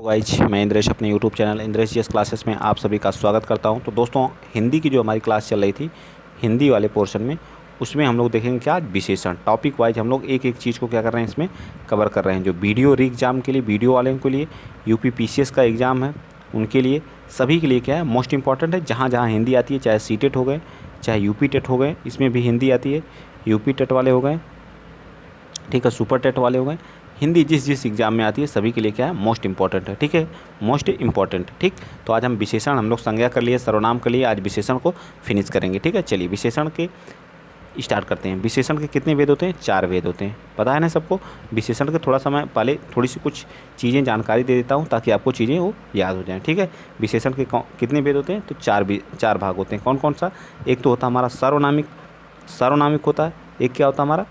तो गाइज मैं इंद्रेश अपने YouTube channel Indresh GS classes में आप सभी का स्वागत करता हूं। तो दोस्तों, हिंदी की जो हमारी क्लास चल रही थी, हिंदी वाले पोर्शन में, उसमें हम लोग देखेंगे क्या विशेषण। टॉपिक वाइज हम लोग एक एक चीज़ को क्या कर रहे हैं, इसमें कवर कर रहे हैं। जो वीडियो री एग्ज़ाम के लिए, वीडियो वाले के लिए, यूपी पीसीएस का एग्ज़ाम है उनके लिए, सभी के लिए क्या है, मोस्ट इंपॉर्टेंट है। जहाँ जहाँ हिंदी आती है, चाहे सी टेट हो गए, चाहे यूपी टेट हो गए, इसमें भी हिंदी आती है। यूपी टेट वाले हो गए, ठीक है, सुपर टेट वाले हो गए, हिंदी जिस जिस एग्ज़ाम में आती है सभी के लिए क्या है, मोस्ट इंपॉर्टेंट है। ठीक है, मोस्ट इंपॉर्टेंट। ठीक, तो आज हम विशेषण, हम लोग संज्ञा कर लिए, सर्वनाम कर लिए, आज विशेषण को फिनिश करेंगे। ठीक है, चलिए विशेषण के स्टार्ट करते हैं। विशेषण के कितने वेद होते हैं? 4 वेद होते हैं, पता है ना सबको। विशेषण के थोड़ा समय पहले थोड़ी सी कुछ चीज़ें जानकारी दे देता हूँ ताकि आपको चीज़ें वो याद हो जाएँ। ठीक है, विशेषण के कितने वेद होते हैं? तो 4 भाग होते हैं। कौन कौन सा? एक तो होता है हमारा सार्वनामिक, सार्वनामिक होता है। एक क्या होता है हमारा?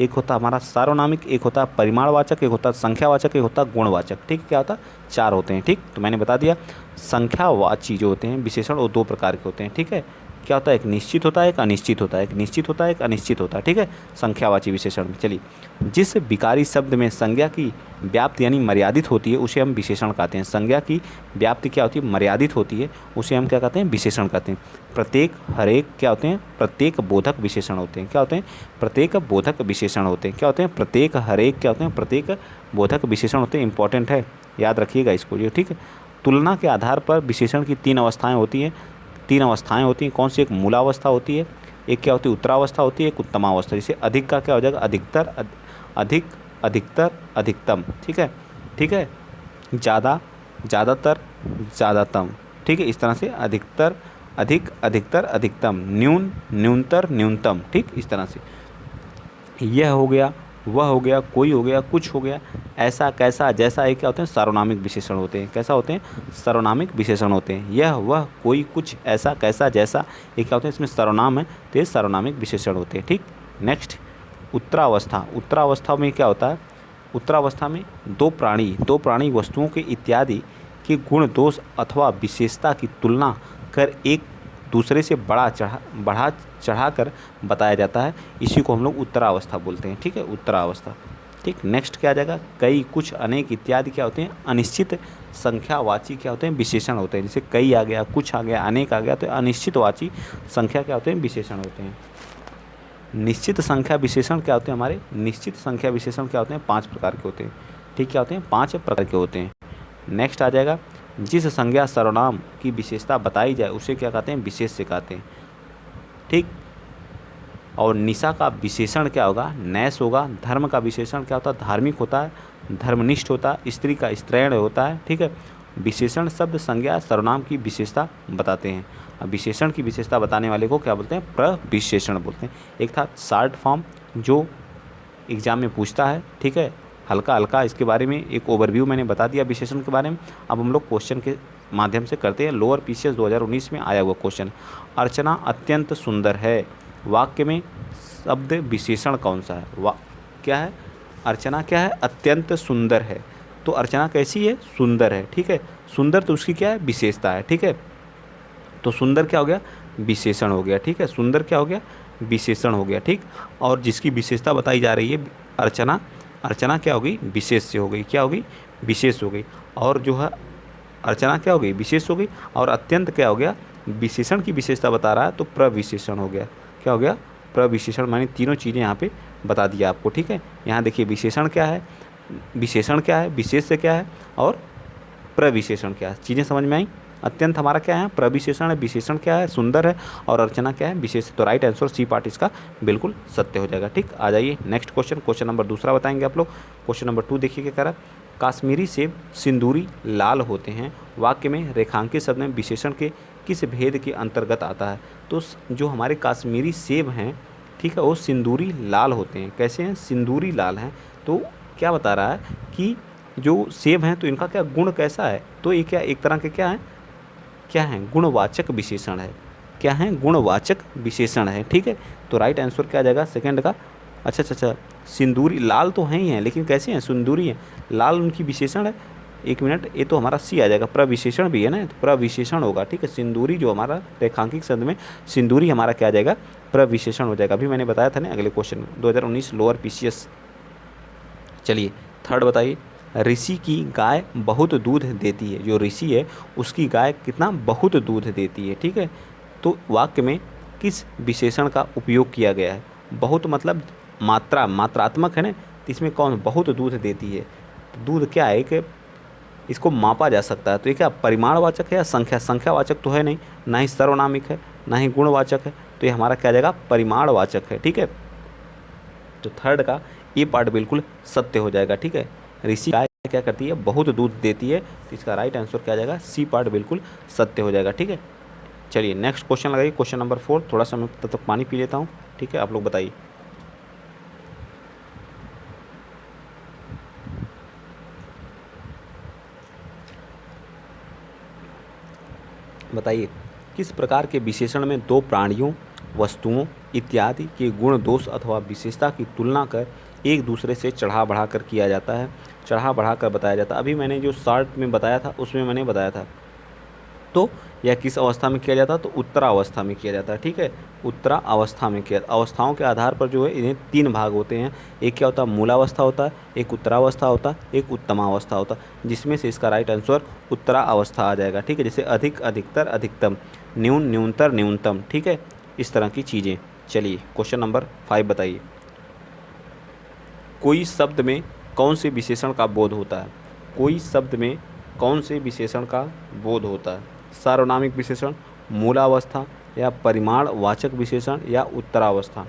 एक होता है हमारा सार्वनामिक, एक होता है परिमाणवाचक, एक होता है संख्यावाचक, एक होता है गुणवाचक। ठीक, क्या होता है? 4 होते हैं। ठीक, तो मैंने बता दिया। संख्यावाची जो होते हैं विशेषण, वो 2 प्रकार के होते हैं। ठीक है, क्या होता है? एक निश्चित होता है, एक अनिश्चित होता है। एक निश्चित होता है, एक अनिश्चित होता है। ठीक है, संख्यावाची विशेषण में। चलिए, जिस विकारी शब्द में संज्ञा की व्याप्ति यानी मर्यादित होती है उसे हम विशेषण कहते हैं। संज्ञा की व्याप्ति क्या होती है? मर्यादित होती है, उसे हम क्या कहते हैं? विशेषण कहते हैं। प्रत्येक, हर एक क्या होते हैं? प्रत्येक बोधक विशेषण होते हैं। क्या होते हैं? प्रत्येक बोधक विशेषण होते हैं। क्या होते हैं? प्रत्येक, हर एक क्या होते हैं? प्रत्येक बोधक विशेषण होते हैं। इंपॉर्टेंट है, याद रखिएगा इसको जो। ठीक है, तुलना के आधार पर विशेषण की 3 अवस्थाएं होती हैं। 3 अवस्थाएं होती हैं। कौन सी? एक मूलावस्था होती है, एक क्या होती है? उत्तरावस्था होती है, एक उत्तमावस्था। जैसे अधिक का क्या हो जाएगा? अधिकतर, अधिक, अधिकतर, अधिकतम। ठीक है, ठीक है, ज़्यादा, ज़्यादातर, ज़्यादातम। ठीक है, इस तरह से अधिकतर, अधिक, अधिकतर, अधिकतम, न्यून, न्यूनतर, न्यूनतम। ठीक, इस तरह से यह हो गया, वह हो गया, कोई हो गया, कुछ हो गया, ऐसा, कैसा, जैसा, ये क्या होते हैं? सार्वनामिक विशेषण होते हैं। कैसा होते हैं? सार्वनामिक विशेषण होते हैं। यह, वह, कोई, कुछ, ऐसा, कैसा, जैसा, ये क्या होते हैं? इसमें सर्वनाम है, तो ये सार्वनामिक विशेषण होते हैं। ठीक, नेक्स्ट उत्तरावस्था। उत्तरावस्था में क्या होता है? उत्तरावस्था में दो प्राणी वस्तुओं के इत्यादि के गुण, दोष अथवा विशेषता की तुलना कर एक दूसरे से बढ़ा चढ़ा कर बताया जाता है। इसी को हम लोग उत्तरावस्था बोलते हैं। ठीक है, उत्तरावस्था। ठीक, नेक्स्ट क्या आ जाएगा? कई, कुछ, अनेक इत्यादि क्या होते हैं? अनिश्चित संख्यावाची क्या होते हैं? विशेषण होते हैं। जैसे कई आ गया, कुछ आ गया, अनेक आ गया, तो अनिश्चितवाची संख्या क्या होते हैं? विशेषण होते हैं। निश्चित संख्या विशेषण क्या होते हैं हमारे? निश्चित संख्या विशेषण क्या होते हैं? 5 प्रकार के होते हैं। ठीक, क्या होते हैं? 5 प्रकार के होते हैं। नेक्स्ट आ जाएगा, जिस संज्ञा सर्वनाम की विशेषता बताई जाए उसे क्या कहते हैं? विशेष्य कहते हैं। ठीक, और निशा का विशेषण क्या होगा? नैश होगा। धर्म का विशेषण क्या होता है? धार्मिक होता है, धर्मनिष्ठ होता है। स्त्री का स्त्रैण होता है। ठीक है, विशेषण शब्द संज्ञा सर्वनाम की विशेषता बताते हैं। अब विशेषण की विशेषता बताने वाले को क्या बोलते हैं? प्रविशेषण बोलते हैं। एक था शॉर्ट फॉर्म जो एग्जाम में पूछता है। ठीक है, हल्का हल्का इसके बारे में एक ओवरव्यू मैंने बता दिया विशेषण के बारे में। अब हम लोग क्वेश्चन के माध्यम से करते हैं। लोअर पीसीएस 2019 में आया हुआ क्वेश्चन, अर्चना अत्यंत सुंदर है, वाक्य में शब्द विशेषण कौन सा है? क्या है? अर्चना क्या है? अत्यंत सुंदर है। तो अर्चना कैसी है? सुंदर है। ठीक है, सुंदर तो उसकी क्या है? विशेषता है। ठीक है, तो सुंदर क्या हो गया? विशेषण हो गया। ठीक है, सुंदर क्या हो गया? विशेषण हो गया। ठीक, और जिसकी विशेषता बताई जा रही है अर्चना, अर्चना क्या हो गई? विशेष से हो गई। क्या हो गई? विशेष हो गई। और जो है अर्चना क्या हो गई? विशेष हो गई। और अत्यंत क्या हो गया? विशेषण की विशेषता बता रहा है, तो प्रविशेषण हो गया। क्या हो गया? प्रविशेषण। मैंने तीनों चीज़ें यहाँ पे बता दिया आपको। ठीक है, यहाँ देखिए विशेषण क्या है, विशेषण क्या है, विशेष से क्या है, और प्रविशेषण क्या है। चीज़ें समझ में आई? अत्यंत हमारा क्या है? प्रविशेषण है। विशेषण क्या है? सुंदर है। और अर्चना क्या है? विशेष। तो राइट आंसर सी पार्ट इसका बिल्कुल सत्य हो जाएगा। ठीक, आ जाइए नेक्स्ट क्वेश्चन। क्वेश्चन नंबर दूसरा बताएंगे आप लोग। क्वेश्चन नंबर 2 देखिए क्या कह रहा है। काश्मीरी सेब सिंदूरी लाल होते हैं, वाक्य में रेखांकित शब्द में विशेषण के किस भेद के अंतर्गत आता है? तो जो हमारे काश्मीरी सेब हैं, ठीक है, वो सिंदूरी लाल होते हैं। कैसे हैं? सिंदूरी लाल हैं। तो क्या बता रहा है कि जो सेब हैं तो इनका क्या गुण कैसा है? तो ये क्या एक तरह के क्या है? क्या है? गुणवाचक विशेषण है। क्या है? गुणवाचक विशेषण है। ठीक है, तो राइट आंसर क्या आ जाएगा सेकंड का? अच्छा, सिंदूरी लाल तो हैं ही हैं, लेकिन कैसे हैं? सिंदूरी हैं, लाल उनकी विशेषण है। एक मिनट, ये तो हमारा सी आ जाएगा। प्रविशेषण भी है ना, तो प्रविशेषण होगा। ठीक है, सिंदूरी जो हमारा रेखांकित शब्द में सिंदूरी हमारा क्या आ जाएगा? प्रविशेषण हो जाएगा। अभी मैंने बताया था ना अगले क्वेश्चन में, 2019 लोअर पीसीएस। चलिए थर्ड बताइए, ऋषि की गाय बहुत दूध देती है। जो ऋषि है उसकी गाय कितना बहुत दूध देती है। ठीक है, तो वाक्य में किस विशेषण का उपयोग किया गया है? बहुत मतलब मात्रात्मक है ना, तो इसमें कौन बहुत दूध देती है? तो दूध क्या है कि इसको मापा जा सकता है, तो ये क्या परिमाणवाचक है या संख्यावाचक तो है नहीं, ना ही सर्वनामिक है, ना ही गुणवाचक है, तो ये हमारा क्या जाएगा? परिमाणवाचक है। ठीक है, तो थर्ड का ये पार्ट बिल्कुल सत्य हो जाएगा। ठीक है, ऋषि गाय क्या करती है? बहुत दूध देती है, तो इसका राइट आंसर क्या जाएगा? सी पार्ट बिल्कुल सत्य हो जाएगा। ठीक है, चलिए नेक्स्ट क्वेश्चन लगाइए, क्वेश्चन नंबर 4। थोड़ा सा मैं तब तक पानी पी लेता हूँ। ठीक है, आप लोग बताइए। बताइए, किस प्रकार के विशेषण में दो प्राणियों, वस्तुओं इत्यादि के गुण, दोष अथवा विशेषता की तुलना कर एक दूसरे से चढ़ा बढ़ा कर किया जाता है? चढ़ा बढ़ा कर बताया जाता है। अभी मैंने जो शॉर्ट में बताया था उसमें मैंने बताया था। तो यह किस अवस्था में किया जाता है? तो उत्तरावस्था में किया जाता है। ठीक है, उत्तरावस्था में किया। अवस्थाओं के आधार पर जो है इन्हें 3 भाग होते हैं। एक क्या होता है? मूलावस्था होता है, एक उत्तरावस्था होता है, एक उत्तमावस्था होता है, जिसमें से इसका राइट आंसर उत्तरावस्था आ जाएगा। ठीक है, जैसे अधिक, अधिकतर, अधिकतम, न्यून, न्यूनतर, न्यूनतम। ठीक है, इस तरह की चीज़ें। चलिए क्वेश्चन नंबर 5 बताइए। कोई शब्द में कौन से विशेषण का बोध होता है? कोई शब्द में कौन से विशेषण का बोध होता है? सार्वनामिक विशेषण, मूलावस्था या परिमाणवाचक विशेषण या उत्तरावस्था?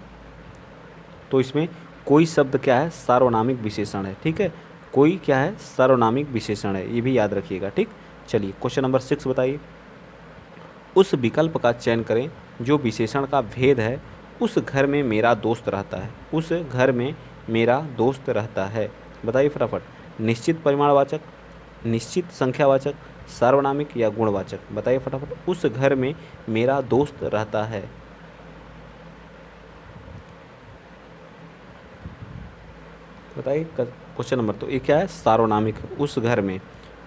तो इसमें कोई शब्द क्या है? सार्वनामिक विशेषण है। ठीक है, कोई क्या है? सार्वनामिक विशेषण है, ये भी याद रखिएगा। ठीक, चलिए क्वेश्चन नंबर 6 बताइए। उस विकल्प का चयन करें जो विशेषण का भेद है। उस घर में मेरा दोस्त रहता है। उस घर में मेरा दोस्त रहता है। बताइए फटाफट। निश्चित परिमाणवाचक, निश्चित संख्यावाचक, सार्वनामिक या गुणवाचक? बताइए फटाफट। उस घर में मेरा दोस्त रहता है। बताइए क्वेश्चन नंबर, तो ये क्या है? सार्वनामिक, उस घर में।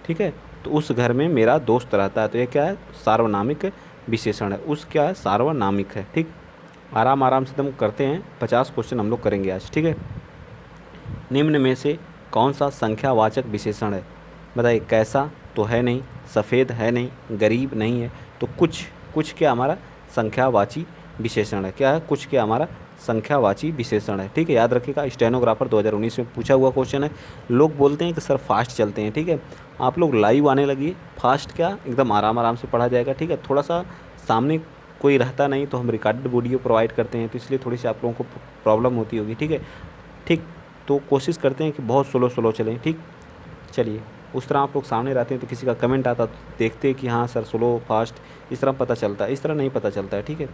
ठीक है, तो उस घर में मेरा दोस्त रहता है, तो ये क्या है? सार्वनामिक विशेषण है। उस क्या है? सार्वनामिक है। ठीक, आराम आराम से हम करते हैं। 50 क्वेश्चन हम लोग करेंगे आज। ठीक है, निम्न में से कौन सा संख्यावाचक विशेषण है? बताइए। कैसा तो है नहीं, सफ़ेद है नहीं, गरीब नहीं है, तो कुछ क्या हमारा संख्यावाची विशेषण है। क्या है? कुछ क्या हमारा संख्यावाची विशेषण है। ठीक है, याद रखिएगा, स्टेनोग्राफर 2019 में पूछा हुआ क्वेश्चन है। लोग बोलते हैं कि सर फास्ट चलते हैं। ठीक है, आप लोग लाइव आने लगिए। फास्ट क्या, एकदम आराम आराम से पढ़ा जाएगा। ठीक है, थोड़ा सा सामने कोई रहता नहीं तो हम रिकॉर्डेड वीडियो प्रोवाइड करते हैं, तो इसलिए थोड़ी सी आप लोगों को प्रॉब्लम होती होगी। ठीक है, ठीक, तो कोशिश करते हैं कि बहुत स्लो चलें। ठीक, चलिए उस तरह आप लोग सामने रहते हैं तो किसी का कमेंट आता तो देखते हैं कि हाँ सर स्लो फास्ट, इस तरह पता चलता है, इस तरह नहीं पता चलता है। ठीक है,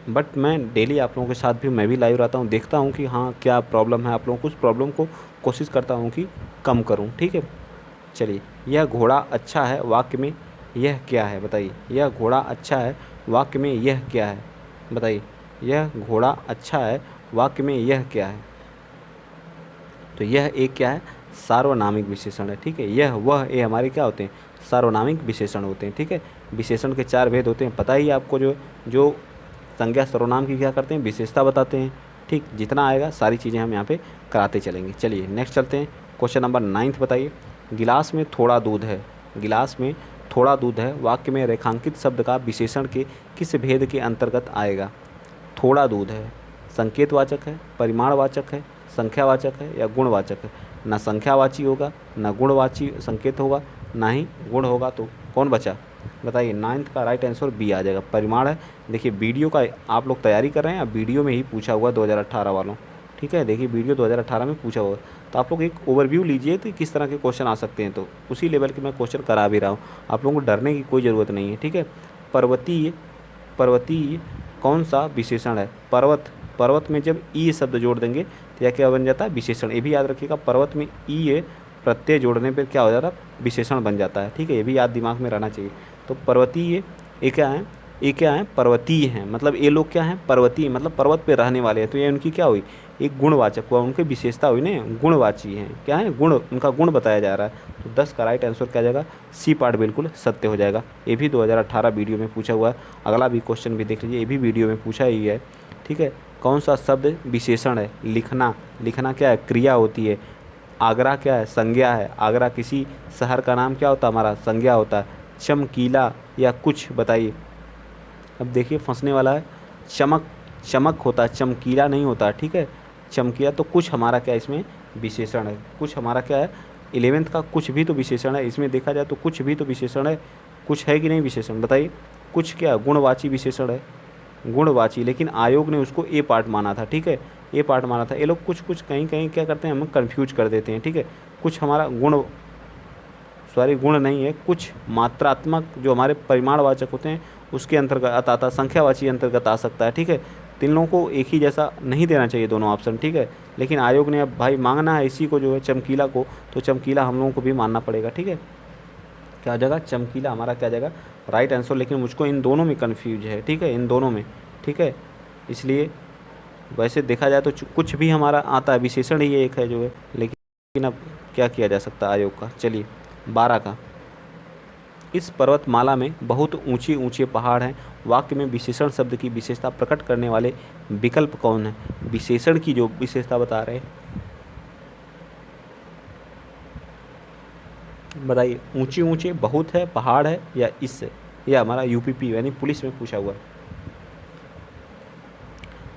बट मैं डेली आप लोगों के साथ भी मैं भी लाइव रहता हूँ, देखता हूँ कि हाँ क्या प्रॉब्लम है आप लोगों को, उस प्रॉब्लम को कोशिश करता हूँ कि कम करूँ। ठीक है, चलिए। यह घोड़ा अच्छा है वाक्य में यह क्या है? बताइए। यह घोड़ा अच्छा है वाक्य में यह क्या है? बताइए। यह घोड़ा अच्छा है वाक्य में यह क्या है? तो यह एक क्या है? सार्वनामिक विशेषण है। ठीक है, यह वह ये हमारे क्या होते हैं? सार्वनामिक विशेषण होते हैं। ठीक है, विशेषण के 4 भेद होते हैं, पता ही आपको। जो जो संज्ञा सर्वनाम की क्या करते हैं? विशेषता बताते हैं। ठीक, जितना आएगा सारी चीज़ें हम यहाँ पे कराते चलेंगे। चलिए नेक्स्ट चलते हैं। क्वेश्चन नंबर 9 बताइए। गिलास में थोड़ा दूध है। गिलास में थोड़ा दूध है वाक्य में रेखांकित शब्द का विशेषण के किस भेद के अंतर्गत आएगा? थोड़ा दूध है संकेतवाचक है, परिमाणवाचक है, संख्यावाचक है या गुणवाचक है? ना संख्यावाची होगा, ना गुणवाची संकेत होगा, ना ही गुण होगा, तो कौन बचा? बताइए। 9th का राइट आंसर बी आ जाएगा, परिमाण है। देखिए वीडियो का आप लोग तैयारी कर रहे हैं, वीडियो में ही पूछा हुआ 2018 वालों। ठीक है, देखिए वीडियो 2018 में पूछा हुआ, तो आप लोग एक ओवरव्यू लीजिए कि किस तरह के क्वेश्चन आ सकते हैं, तो उसी लेवल के मैं क्वेश्चन करा भी रहा हूँ। आप लोगों को डरने की कोई ज़रूरत नहीं है। ठीक है, पर्वतीय, पर्वतीय कौन सा विशेषण है? पर्वत, पर्वत में जब ई शब्द जोड़ देंगे तो यह क्या बन जाता है? विशेषण। ये भी याद रखिएगा, पर्वत में ई प्रत्यय जोड़ने पर क्या हो जाता है? विशेषण बन जाता है। ठीक है, ये भी याद दिमाग में रहना चाहिए। तो पर्वतीय ये क्या है? ये क्या है? पर्वतीय हैं, मतलब ये लोग क्या हैं? पर्वतीय, मतलब पर्वत पे रहने वाले हैं, तो ये उनकी क्या हुई? एक गुणवाचक हुआ, उनकी विशेषता हुई ना, गुणवाची हैं। क्या है? गुण, उनका गुण बताया जा रहा है। तो 10 का राइट आंसर क्या जाएगा? सी पार्ट बिल्कुल सत्य हो जाएगा। ये भी 2018 वीडियो में पूछा हुआ है। अगला भी क्वेश्चन भी देख लीजिए, ये भी वीडियो में पूछा ही है। ठीक है, कौन सा शब्द विशेषण है? लिखना, लिखना क्या है? क्रिया होती है। आगरा क्या है, संज्ञा है। आगरा किसी शहर का नाम क्या होता है, हमारा संज्ञा होता है। चमकीला या कुछ, बताइए। अब देखिए फंसने वाला है, चमक, चमक होता है, चमकीला नहीं होता, ठीक है। चमकीला तो कुछ हमारा क्या है, इसमें विशेषण है। कुछ हमारा क्या है, 11th का कुछ भी तो विशेषण है, इसमें देखा जाए तो कुछ भी तो विशेषण है। कुछ है कि नहीं विशेषण, बताइए। कुछ क्या गुणवाची विशेषण है, गुणवाची, लेकिन आयोग ने उसको ए पार्ट माना था, ठीक है। ए पार्ट माना था। ये लोग कुछ कुछ कहीं कहीं क्या करते हैं, हम कंफ्यूज कर देते हैं, ठीक है। कुछ हमारा गुण, सॉरी गुण नहीं है, कुछ मात्रात्मक जो हमारे परिमाणवाचक होते हैं उसके अंतर्गत आता, संख्यावाची अंतर्गत आ सकता है, ठीक है। तीन लोगों को एक ही जैसा नहीं देना चाहिए दोनों ऑप्शन, ठीक है। लेकिन आयोग ने अब भाई मांगना है इसी को जो है चमकीला को, तो चमकीला हम लोगों को भी मानना पड़ेगा, ठीक है। क्या हो जाएगा, चमकीला हमारा क्या जाएगा, राइट आंसर। लेकिन मुझको इन दोनों में कन्फ्यूज है, ठीक है, इन दोनों में, ठीक है। इसलिए वैसे देखा जाए तो कुछ भी हमारा आता है, विशेषण ही एक है जो है, लेकिन अब क्या किया जा सकता है आयोग का। चलिए 12 का, इस पर्वतमाला में बहुत ऊंचे ऊंचे पहाड़ हैं, वाक्य में विशेषण शब्द की विशेषता प्रकट करने वाले विकल्प कौन है। विशेषण की जो विशेषता बता रहे हैं, बताइए। ऊंचे ऊंचे बहुत है, पहाड़ है, या इससे, या हमारा यूपीपी यानी पुलिस में पूछा हुआ है।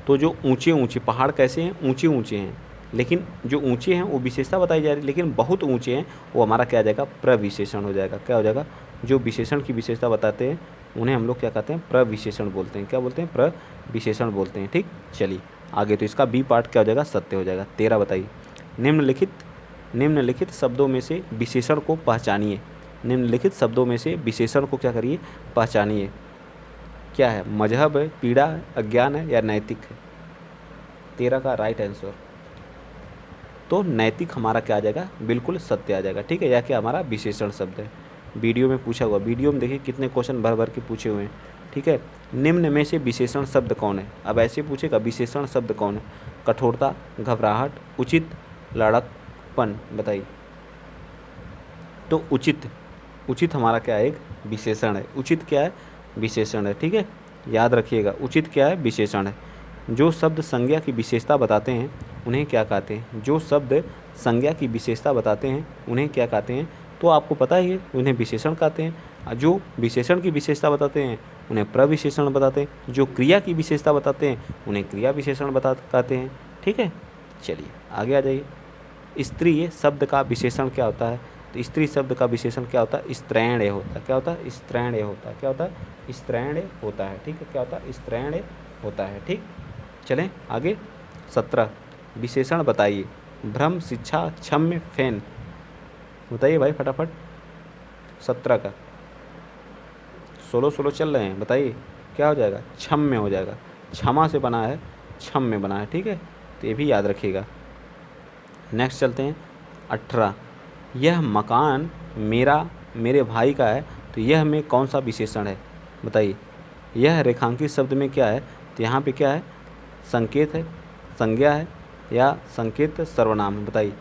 तो जो ऊंचे ऊंचे पहाड़ कैसे हैं, ऊंचे ऊंचे हैं, लेकिन जो ऊंचे हैं वो विशेषता बताई जा रही है, लेकिन बहुत ऊंचे हैं वो हमारा क्या आ जाएगा, प्रविशेषण हो जाएगा। क्या हो जाएगा, जो विशेषण की विशेषता बताते हैं उन्हें हम लोग क्या कहते हैं, प्रविशेषण बोलते हैं। क्या बोलते हैं, प्रविशेषण बोलते हैं, ठीक। चलिए आगे, तो इसका बी पार्ट क्या हो जाएगा, सत्य हो जाएगा। 13 बताइए, निम्नलिखित शब्दों में से विशेषण को पहचानिए। निम्नलिखित शब्दों में से विशेषण को क्या करिए, पहचानिए। क्या है, मजहब है, पीड़ा है, अज्ञान है, या नैतिक है। 13 का राइट आंसर तो नैतिक हमारा क्या आ जाएगा, बिल्कुल सत्य आ जाएगा, ठीक है। या क्या हमारा विशेषण शब्द है, वीडियो में पूछा हुआ। वीडियो में देखिए कितने क्वेश्चन भर भर के पूछे हुए हैं, ठीक है। निम्न में से विशेषण शब्द कौन है, अब ऐसे पूछेगा विशेषण शब्द कौन है। कठोरता, घबराहट, उचित, लड़कपन, बताइए। तो उचित, उचित हमारा क्या है, एक विशेषण है। उचित क्या है, विशेषण है, ठीक है। याद रखिएगा, उचित क्या है, विशेषण है। जो शब्द संज्ञा की विशेषता बताते हैं उन्हें क्या कहते हैं। जो शब्द संज्ञा की विशेषता बताते हैं उन्हें क्या कहते हैं, तो आपको पता ही है, उन्हें विशेषण कहते हैं। जो विशेषण की विशेषता बताते हैं उन्हें प्रविशेषण बताते हैं। जो क्रिया की विशेषता बताते हैं उन्हें क्रिया विशेषण कहते हैं, ठीक है। चलिए आगे आ जाइए। स्त्री शब्द का विशेषण क्या होता है, तो स्त्री शब्द का विशेषण क्या होता है, स्त्रैण होता है। क्या होता है, स्त्रैण होता है। क्या होता है, स्त्रैण होता है, ठीक है। क्या होता है, स्त्रैण होता है, ठीक। चलें आगे। 17 विशेषण बताइए। भ्रम, शिक्षा, क्षम्य, फैन, बताइए भाई फटाफट। 17 का 16 चल रहे हैं, बताइए क्या हो जाएगा, क्षम्य हो जाएगा। क्षमा से बना है, क्षम्य बना है, ठीक है। तो ये भी याद रखिएगा। नेक्स्ट चलते हैं 18, यह मकान मेरे भाई का है, तो यह में कौन सा विशेषण है, बताइए। यह रेखांकित शब्द में क्या है, तो यहाँ पे क्या है, संकेत है, संज्ञा है, या संकेत सर्वनाम है, बताइए।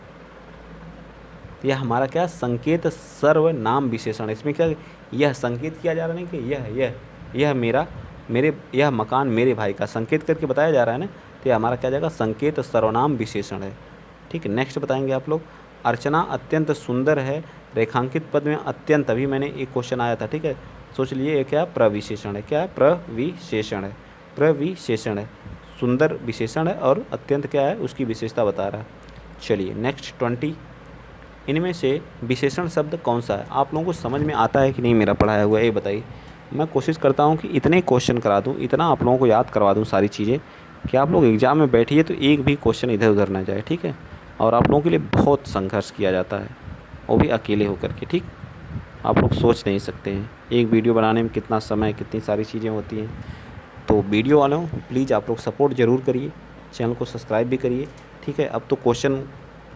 यह हमारा क्या, संकेत सर्वनाम विशेषण है। इसमें क्या, यह संकेत किया जा रहा है, नहीं कि यह मकान मेरे भाई का, संकेत करके बताया जा रहा है ना, तो यह हमारा क्या जाएगा, संकेत सर्वनाम विशेषण है, ठीक है। नेक्स्ट बताएंगे आप लोग। अर्चना अत्यंत सुंदर है, रेखांकित पद में अत्यंत, अभी मैंने एक क्वेश्चन आया था, ठीक है। सोच लिए ये क्या प्रविशेषण है, क्या है, प्रविशेषण है, प्रविशेषण है। सुंदर विशेषण है और अत्यंत क्या है, उसकी विशेषता बता रहा है। चलिए नेक्स्ट 20, इनमें से विशेषण शब्द कौन सा है। आप लोगों को समझ में आता है कि नहीं मेरा पढ़ाया हुआ, ये बताइए। मैं कोशिश करता हूँ कि इतने क्वेश्चन करा दूँ, इतना आप लोगों को याद करवा दूँ सारी चीज़ें, कि आप लोग एग्ज़ाम में बैठिए तो एक भी क्वेश्चन इधर उधर ना जाए, ठीक है। और आप लोगों के लिए बहुत संघर्ष किया जाता है, वो भी अकेले होकर के, ठीक। आप लोग सोच नहीं सकते हैं एक वीडियो बनाने में कितना समय, कितनी सारी चीज़ें होती हैं। तो वीडियो वालों प्लीज़ आप लोग सपोर्ट ज़रूर करिए, चैनल को सब्सक्राइब भी करिए, ठीक है। अब तो क्वेश्चन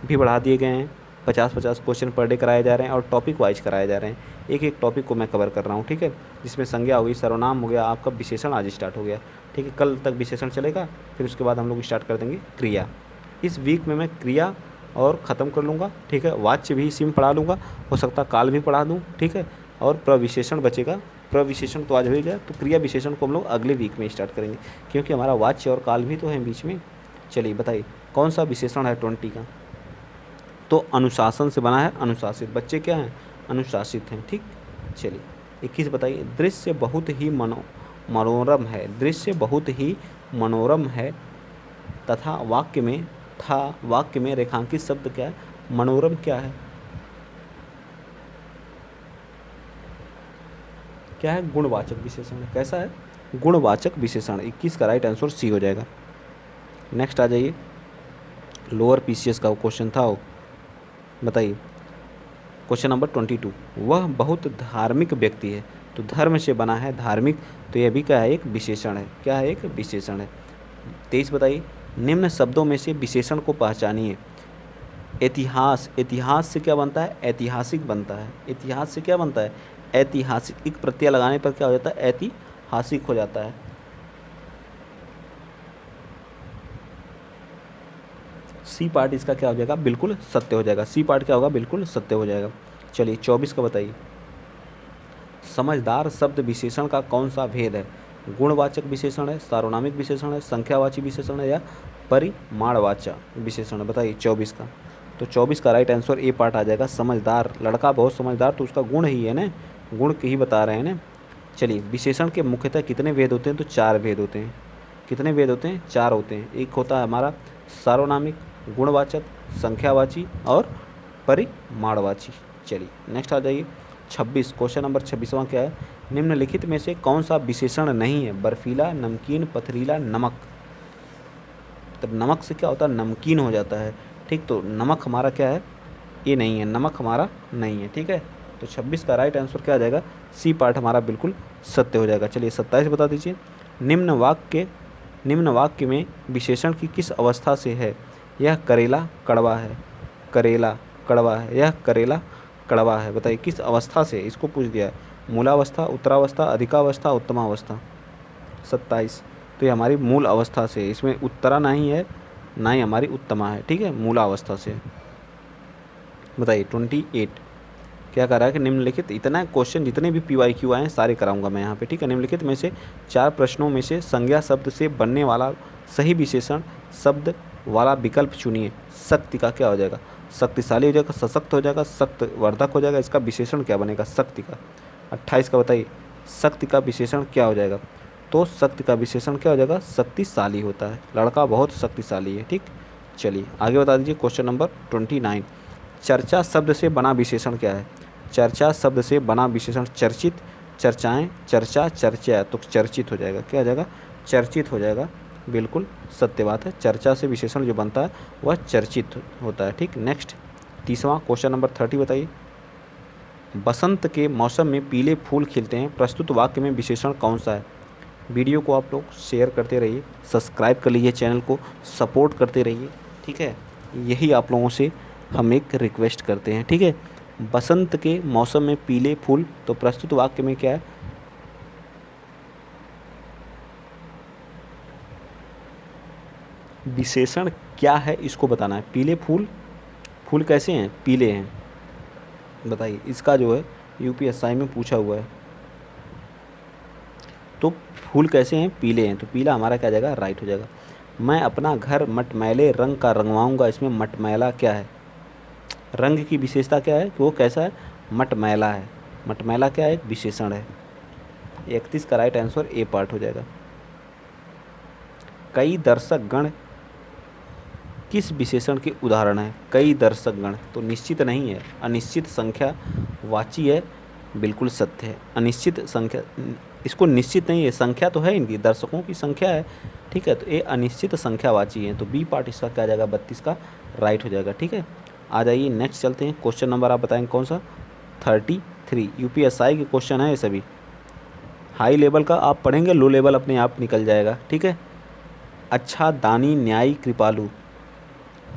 भी बढ़ा दिए गए हैं, 50-50 क्वेश्चन पर डे कराए जा रहे हैं और टॉपिक वाइज कराए जा रहे हैं। एक एक टॉपिक को मैं कवर कर रहा हूँ, ठीक है। जिसमें संज्ञा हो गई, सर्वनाम हो गया, आपका विशेषण आज स्टार्ट हो गया, ठीक है। कल तक विशेषण चलेगा, फिर उसके बाद हम लोग स्टार्ट कर देंगे क्रिया। इस वीक में मैं क्रिया और ख़त्म कर लूँगा, ठीक है। वाच्य भी इसी में पढ़ा लूँगा, हो सकता काल भी पढ़ा दूँ, ठीक है। और प्रविशेषण बचेगा, प्रविशेषण तो आज हो गया, तो क्रिया विशेषण को हम लोग अगले वीक में स्टार्ट करेंगे, क्योंकि हमारा वाच्य और काल भी तो है बीच में। चलिए बताइए कौन सा विशेषण है 20 का, तो अनुशासन से बना है अनुशासित, बच्चे क्या हैं, अनुशासित हैं। ठीक, चलिए 21 बताइए। दृश्य बहुत ही मनोरम है, दृश्य बहुत ही मनोरम है तथा वाक्य में रेखांकित शब्द क्या है, मनोरम क्या है, क्या है, गुणवाचक विशेषण है। कैसा है, गुणवाचक विशेषण। 21 का राइट आंसर सी हो जाएगा। नेक्स्ट आ जाइए, लोअर पीसीएस का क्वेश्चन था वो, बताइए क्वेश्चन नंबर 22। वह बहुत धार्मिक व्यक्ति है, तो धर्म से बना है धार्मिक, तो यह भी क्या है, एक विशेषण है। क्या है, एक विशेषण है। 23 बताइए। निम्न शब्दों में से विशेषण को पहचानिए। इतिहास, इतिहास से क्या बनता है, ऐतिहासिक बनता है। इतिहास से क्या बनता है, ऐतिहासिक। एक प्रत्यय लगाने पर क्या हो जाता है, ऐतिहासिक हो जाता है। सी पार्ट इसका क्या हो जाएगा, बिल्कुल सत्य हो जाएगा। सी पार्ट क्या होगा, बिल्कुल सत्य हो जाएगा। चलिए 24 का बताइए। समझदार शब्द विशेषण का कौन सा भेद है, गुणवाचक विशेषण है, सार्वनामिक विशेषण है, संख्यावाची विशेषण है, या परिमाणवाचक विशेषण है। बताइए 24 का। तो 24 का राइट आंसर ए पार्ट आ जाएगा। समझदार, लड़का बहुत समझदार, तो उसका गुण ही है ना, गुण के ही बता रहे हैं ना। चलिए विशेषण के मुख्यतः कितने भेद होते हैं, तो 4 भेद होते हैं। कितने भेद होते हैं, 4 होते हैं। एक होता है हमारा सार्वनामिक, गुणवाचक, संख्यावाची और परिमाणवाची। चलिए नेक्स्ट आ जाइए 26। क्वेश्चन नंबर 26वां क्या है, निम्नलिखित में से कौन सा विशेषण नहीं है, बर्फीला, नमकीन, पथरीला, नमक। तो नमक से क्या होता है, नमकीन हो जाता है। ठीक, तो नमक हमारा क्या है, ये नहीं है, नमक हमारा नहीं है। ठीक है, तो 26 का राइट आंसर क्या आ जाएगा, सी पार्ट हमारा बिल्कुल सत्य हो जाएगा। चलिए 27 बता दीजिए। निम्न वाक्य में विशेषण की किस अवस्था से है, यह करेला कड़वा है, करेला कड़वा है, यह करेला कड़वा है। बताइए किस अवस्था से, इसको पूछ दिया है। मूलावस्था, उत्तरावस्था, अधिकावस्था, उत्तमावस्था। 27, तो ये हमारी मूल अवस्था से, इसमें उत्तरा नहीं है ना ही हमारी उत्तमा है। ठीक है, मूलावस्था से। बताइए 28 क्या कह रहा है कि निम्नलिखित, इतना क्वेश्चन जितने भी PYQ आए हैं सारे कराऊंगा मैं यहाँ पे। ठीक है, निम्नलिखित में से 4 प्रश्नों में से संज्ञा शब्द से बनने वाला सही विशेषण शब्द वाला विकल्प चुनिए। शक्ति का क्या हो जाएगा, शक्तिशाली हो जाएगा, सशक्त हो जाएगा, शक्तिवर्धक हो जाएगा। इसका विशेषण क्या बनेगा, शक्ति का। 28 का बताइए, शक्ति का विशेषण क्या हो जाएगा, तो शक्ति का विशेषण क्या हो जाएगा, शक्तिशाली होता है, लड़का बहुत शक्तिशाली है। ठीक, चलिए आगे बता दीजिए क्वेश्चन नंबर 29। चर्चा शब्द से बना विशेषण क्या है, चर्चा शब्द से बना विशेषण चर्चित, चर्चाएं, चर्चा, चर्चा, तो चर्चित हो जाएगा। क्या हो जाएगा, चर्चित हो जाएगा। बिल्कुल सत्य बात है, चर्चा से विशेषण जो बनता है वह चर्चित होता है। ठीक, नेक्स्ट 30वां क्वेश्चन नंबर 30 बताइए। बसंत के मौसम में पीले फूल खिलते हैं, प्रस्तुत वाक्य में विशेषण कौन सा है। वीडियो को आप लोग शेयर करते रहिए, सब्सक्राइब कर लीजिए, चैनल को सपोर्ट करते रहिए। ठीक है, यही आप लोगों से हम एक रिक्वेस्ट करते हैं। ठीक है, बसंत के मौसम में पीले फूल, तो प्रस्तुत वाक्य में क्या है, विशेषण क्या है इसको बताना है। पीले फूल, फूल कैसे हैं, पीले हैं। बताइए, इसका जो है UPSI में पूछा हुआ है, तो फूल कैसे हैं, पीले हैं, तो पीला हमारा क्या जाएगा, राइट हो जाएगा। मैं अपना घर मटमैले रंग का रंगवाऊंगा, इसमें मटमैला क्या है, रंग की विशेषता क्या है कि वो कैसा है, मटमैला है। मटमैला क्या है, एक विशेषण है। 31 का राइट आंसर ए पार्ट हो जाएगा। कई दर्शक गण किस विशेषण के उदाहरण है, कई दर्शक गण, तो निश्चित नहीं है, अनिश्चित संख्या वाची है। बिल्कुल सत्य है, अनिश्चित संख्या, इसको निश्चित नहीं है, संख्या तो है इनकी, दर्शकों की संख्या है। ठीक है, तो ये अनिश्चित संख्यावाची है, तो बी पार्ट इसका क्या जाएगा, 32 का राइट हो जाएगा। ठीक है, आ जाइए नेक्स्ट चलते हैं। क्वेश्चन नंबर आप बताएंगे कौन सा, 33। UPSI के क्वेश्चन है ये सभी, हाई लेवल का आप पढ़ेंगे, लो लेवल अपने आप निकल जाएगा। ठीक है, अच्छा, दानी, न्यायी, कृपालु।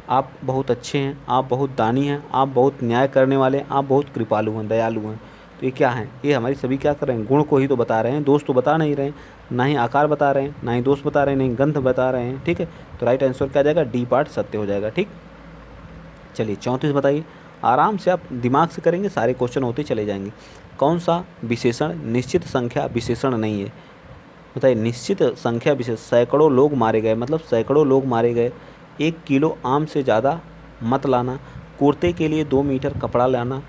आप बहुत अच्छे हैं, आप बहुत दानी हैं, आप बहुत न्याय करने वाले हैं, आप बहुत कृपालु हैं, दयालु हैं। तो ये क्या है, ये हमारी सभी क्या कर रहे हैं, गुण को ही तो बता रहे हैं, दोष तो बता नहीं रहे हैं, ना ही आकार बता रहे हैं, ना ही दोष बता रहे हैं, नहीं गंध बता रहे हैं। ठीक है, तो राइट आंसर क्या जाएगा, डी पार्ट सत्य हो जाएगा। ठीक, चलिए 34 बताइए। आराम से आप दिमाग से करेंगे, सारे क्वेश्चन होते चले जाएंगे। कौन सा विशेषण निश्चित संख्या विशेषण नहीं है। बताइए, निश्चित संख्या विशेष, सैकड़ों लोग मारे गए, मतलब सैकड़ों लोग मारे गए। 1 किलो आम से ज़्यादा मत लाना, कुर्ते के लिए 2 मीटर कपड़ा लाना।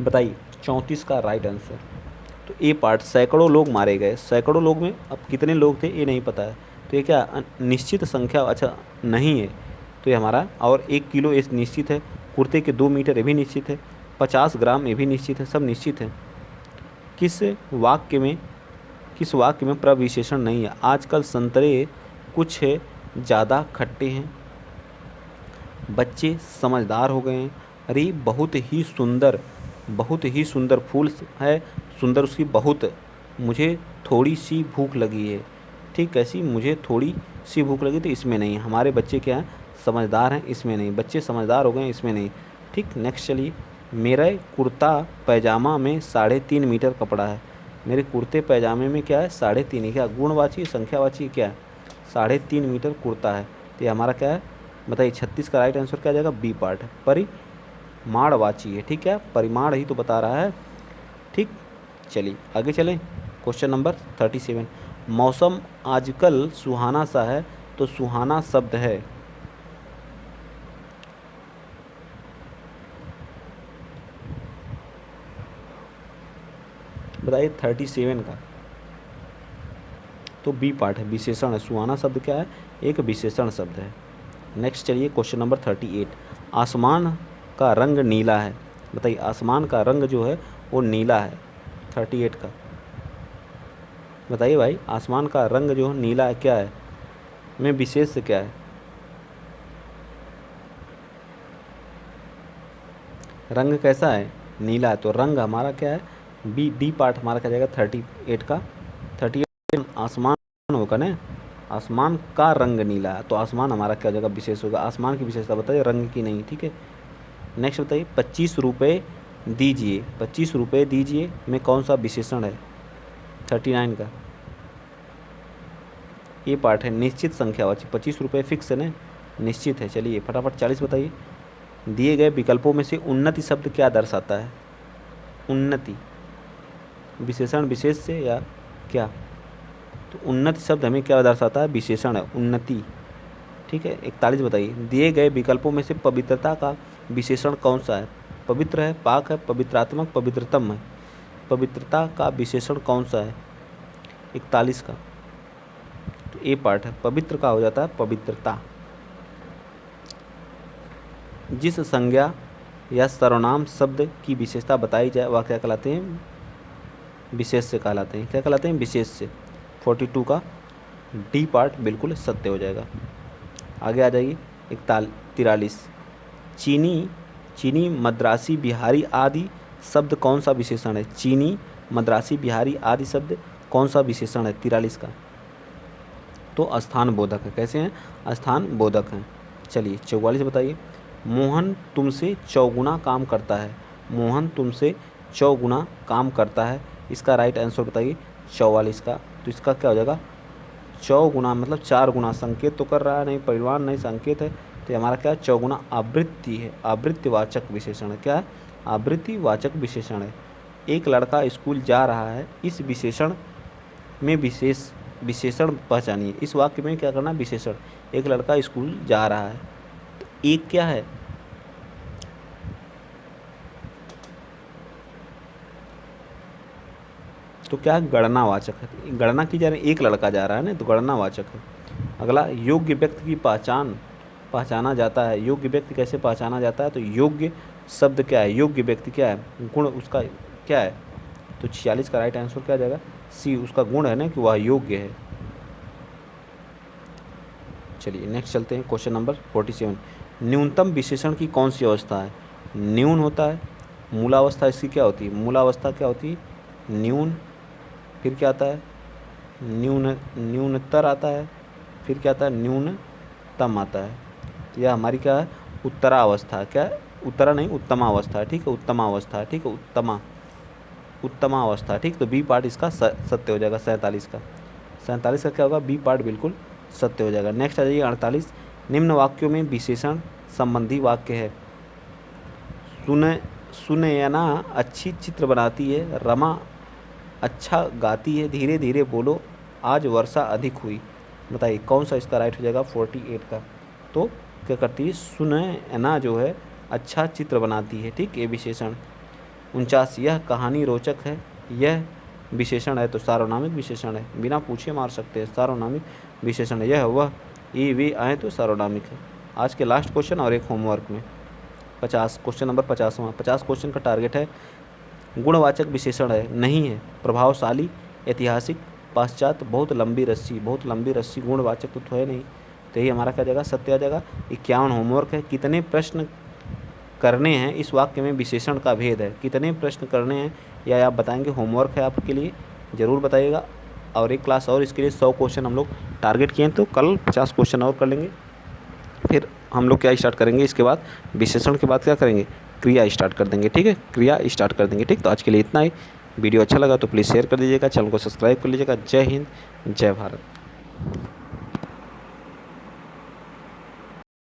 बताइए 34 का राइट आंसर। तो ए पार्ट, सैकड़ों लोग मारे गए। सैकड़ों लोग में अब कितने लोग थे ये नहीं पता है, तो ये क्या निश्चित संख्या अच्छा नहीं है, तो ये हमारा, और 1 किलो ये निश्चित है, कुर्ते के 2 मीटर ये भी निश्चित है, 50 ग्राम ये भी निश्चित है, सब निश्चित है। किस वाक्य में किस वाक्य में प्रविशेषण नहीं है? आजकल संतरे कुछ ज़्यादा खट्टे हैं, बच्चे समझदार हो गए हैं, अरे बहुत ही सुंदर फूल है, सुंदर उसकी बहुत, मुझे थोड़ी सी भूख लगी है। ठीक, कैसी? मुझे थोड़ी सी भूख लगी, तो इसमें नहीं। हमारे बच्चे क्या हैं? समझदार हैं, इसमें नहीं। बच्चे समझदार हो गए हैं, इसमें नहीं। ठीक, नेक्स्ट चलिए। मेरे कुर्ता पैजामा में 3.5 मीटर कपड़ा है। मेरे कुर्ते पैजामे में क्या है? 3.5 है। क्या गुणवाची संख्यावाची क्या है? 3.5 मीटर कुर्ता है, तो ये हमारा क्या है बताइए? 36 का राइट आंसर क्या आ जाएगा? बी पार्ट है, परिमाणवाची है। ठीक है, परिमाण ही तो बता रहा है। ठीक, चलिए आगे चलें। Question number 37। मौसम आजकल सुहाना सा है, तो सुहाना शब्द है। बताइए 37 का, तो बी पार्ट है, विशेषण है। सुहाना शब्द क्या है? एक विशेषण शब्द है। नेक्स्ट चलिए क्वेश्चन नंबर 38। आसमान का रंग नीला है। बताइए आसमान का रंग जो है वो नीला है। 38 का बताइए भाई, आसमान का रंग जो नीला है क्या है? में विशेष से क्या है? रंग कैसा है? नीला है, तो रंग हमारा क्या है? बी, डी पार्ट हमारा क्या जाएगा? 38 का। 38 आसमान होगा ना, आसमान का रंग नीला है, तो आसमान हमारा क्या हो जाएगा? विशेष होगा। आसमान की विशेषता बताइए, रंग की नहीं। ठीक है, नेक्स्ट बताइए 25 रुपये दीजिए। 25 रुपये दीजिए में कौन सा विशेषण है? 39 का ये पार्ट है, निश्चित संख्यावाची। 25 रुपये फिक्स है ना, निश्चित है। चलिए फटाफट 40 बताइए। दिए गए विकल्पों में से उन्नति शब्द क्या दर्शाता है? उन्नति विशेषण विशेष से या क्या? तो उन्नति शब्द हमें क्या दर्शाता है? विशेषण है, उन्नति। ठीक है, 41 बताइए। दिए गए विकल्पों में से पवित्रता का विशेषण कौन सा है? पवित्र है, पाक है, पवित्रात्मक, पवित्रतम है। पवित्रता का विशेषण कौन सा है? 41 का, तो ए पार्ट है, पवित्र का हो जाता है पवित्रता। जिस संज्ञा या सर्वनाम शब्द की विशेषता बताई जाए वह क्या कहलाते हैं? विशेष से कहलाते हैं। क्या कहलाते हैं? विशेष से। 42 का डी पार्ट बिल्कुल सत्य हो जाएगा। आगे आ जाइए 43। चीनी मद्रासी बिहारी आदि शब्द कौन सा विशेषण है? चीनी मद्रासी बिहारी आदि शब्द कौन सा विशेषण है? 43 का, तो स्थान बोधक है। कैसे हैं? स्थान बोधक हैं। चलिए 44 बताइए। मोहन तुमसे चौगुना काम करता है। मोहन तुमसे चौगुना काम करता है, इसका राइट आंसर बताइए 44 का। तो इसका क्या हो जाएगा? चौगुना मतलब 4 गुना। संकेत तो कर रहा है, नहीं परिमाण नहीं संकेत है, तो हमारा क्या है? चौगुना आवृत्ति है, आवृत्तिवाचक विशेषण है। क्या है? आवृत्तिवाचक विशेषण है। एक लड़का स्कूल जा रहा है, इस विशेषण में विशेषण पहचानिए। इस वाक्य में क्या करना? विशेषण। एक लड़का स्कूल जा रहा है, तो एक क्या है? तो क्या गणनावाचक है? गणना की जा रही है, एक लड़का जा रहा है ना, तो गणनावाचक है। अगला, योग्य व्यक्ति की पहचाना जाता है। योग्य व्यक्ति कैसे पहचाना जाता है? तो योग्य शब्द क्या है? योग्य व्यक्ति क्या है? गुण उसका क्या है? तो 46 का राइट आंसर क्या आ जाएगा? सी, उसका गुण है ना कि वह योग्य है। चलिए नेक्स्ट चलते हैं क्वेश्चन नंबर 47। न्यूनतम विशेषण की कौन सी अवस्था है? न्यून होता है, मूलावस्था इसकी क्या होती है? मूलावस्था क्या होती है? न्यून। फिर क्या आता है? न्यूनतर आता है। फिर क्या आता है? न्यूनतम आता है। तो यह हमारी क्या है? उत्तरावस्था। क्या है? उत्तरा नहीं, उत्तमावस्था है। ठीक है, उत्तमावस्था है। ठीक है, उत्तमावस्था। ठीक, तो बी पार्ट इसका सत्य हो जाएगा। 47 का, 47 का क्या होगा? बी पार्ट बिल्कुल सत्य हो जाएगा। नेक्स्ट आ जाइए 48। निम्न वाक्यों में विशेषण संबंधी वाक्य है। सुनयना अच्छी चित्र बनाती है, रमा अच्छा गाती है, धीरे धीरे बोलो आज वर्षा अधिक हुई। बताइए कौन सा इसका राइट हो जाएगा 48 का। तो क्या करती है, सुनैना जो है अच्छा चित्र बनाती है, ठीक, ये विशेषण। 49 यह कहानी रोचक है, यह विशेषण है तो सार्वनामिक विशेषण है, बिना पूछे मार सकते हैं, सार्वनामिक विशेषण है। यह वह ये वे आए तो सार्वनामिक है। आज के लास्ट क्वेश्चन और एक होमवर्क में 50 क्वेश्चन नंबर 50वां 50 क्वेश्चन का टारगेट है। गुणवाचक विशेषण है, नहीं है, प्रभावशाली, ऐतिहासिक, पाश्चात्य, बहुत लंबी रस्सी। बहुत लंबी रस्सी गुणवाचक तो है नहीं, तो यही हमारा क्या जाएगा, सत्य आ जाएगा। 51 होमवर्क है, कितने प्रश्न करने हैं इस वाक्य में विशेषण का भेद है, कितने प्रश्न करने हैं या आप बताएंगे। होमवर्क है आपके लिए, ज़रूर बताइएगा। और एक क्लास और इसके लिए 100 क्वेश्चन हम लोग टारगेट किए हैं, तो कल 50 क्वेश्चन और कर लेंगे। फिर हम लोग क्या स्टार्ट करेंगे, इसके बाद विशेषण के बाद क्या करेंगे, क्रिया स्टार्ट कर देंगे, ठीक है, क्रिया स्टार्ट कर देंगे, ठीक। तो आज के लिए इतना ही। वीडियो अच्छा लगा तो प्लीज़ शेयर कर दीजिएगा, चैनल को सब्सक्राइब कर लीजिएगा। जय हिंद, जय भारत।